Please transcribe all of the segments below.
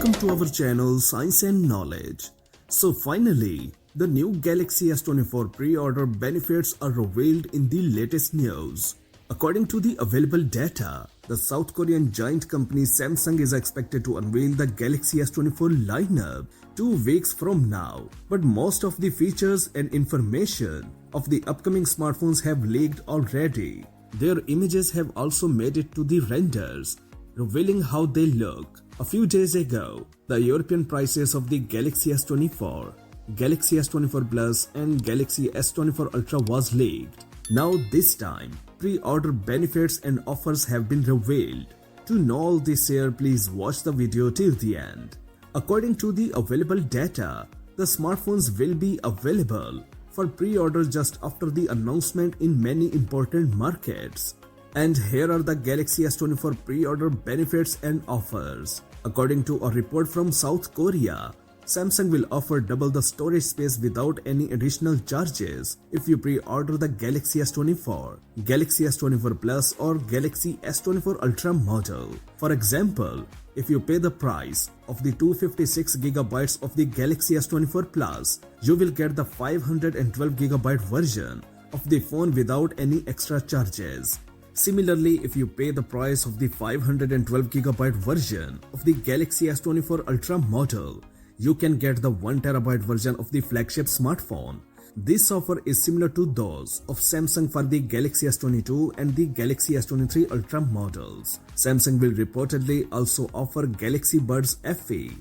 Welcome to our channel Science and Knowledge. So finally, the new Galaxy S24 pre-order benefits are revealed in the latest news. According to the available data, the South Korean giant company Samsung is expected to unveil the Galaxy S24 lineup 2 weeks from now. But most of the features and information of the upcoming smartphones have leaked already. Their images have also made it to the renders, revealing how they look. A few days ago, the European prices of the Galaxy S24, Galaxy S24 Plus and Galaxy S24 Ultra was leaked. Now this time, pre-order benefits and offers have been revealed. To know all this here, please watch the video till the end. According to the available data, the smartphones will be available for pre-order just after the announcement in many important markets. And here are the Galaxy S24 pre-order benefits and offers. According to a report from South Korea, Samsung will offer double the storage space without any additional charges if you pre-order the Galaxy S24, Galaxy S24 Plus or Galaxy S24 Ultra model. For example, if you pay the price of the 256GB of the Galaxy S24 Plus, you will get the 512GB version of the phone without any extra charges. Similarly, if you pay the price of the 512GB version of the Galaxy S24 Ultra model, you can get the 1TB version of the flagship smartphone. This offer is similar to those of Samsung for the Galaxy S22 and the Galaxy S23 Ultra models. Samsung will reportedly also offer Galaxy Buds FE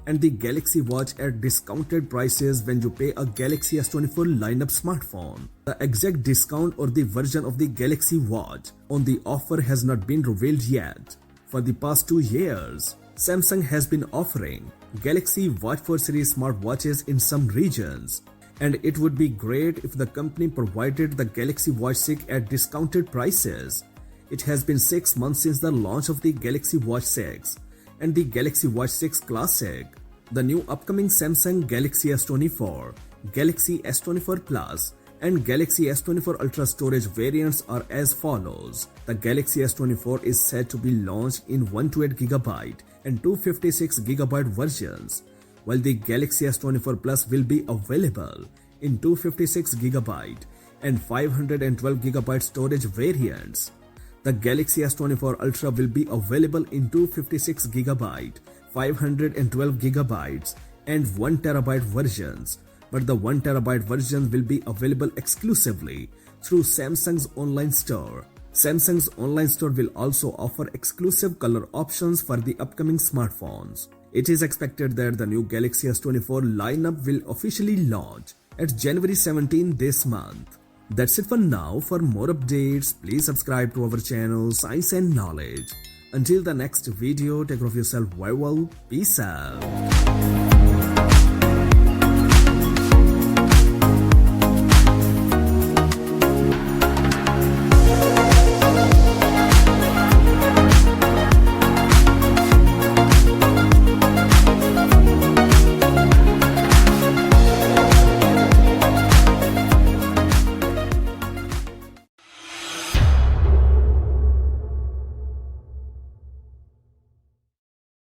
and the Galaxy Watch at discounted prices when you pay a Galaxy S24 lineup smartphone. The exact discount or the version of the Galaxy Watch on the offer has not been revealed yet. For the past 2 years, Samsung has been offering Galaxy Watch 4 series smartwatches in some regions, and it would be great if the company provided the Galaxy Watch 6 at discounted prices. It has been 6 months since the launch of the Galaxy Watch 6 and the Galaxy Watch 6 Classic. The new upcoming Samsung Galaxy S24, Galaxy S24 Plus and Galaxy S24 Ultra storage variants are as follows. The Galaxy S24 is said to be launched in 128GB and 256GB versions, while the Galaxy S24 Plus will be available in 256GB and 512GB storage variants. The Galaxy S24 Ultra will be available in 256GB, 512GB and 1TB versions, but the 1TB version will be available exclusively through Samsung's online store. Samsung's online store will also offer exclusive color options for the upcoming smartphones. It is expected that the new Galaxy S24 lineup will officially launch at January 17 this month. That's it for now. For more updates, please subscribe to our channel Science and Knowledge. Until the next video, take care of yourself very well. Peace out.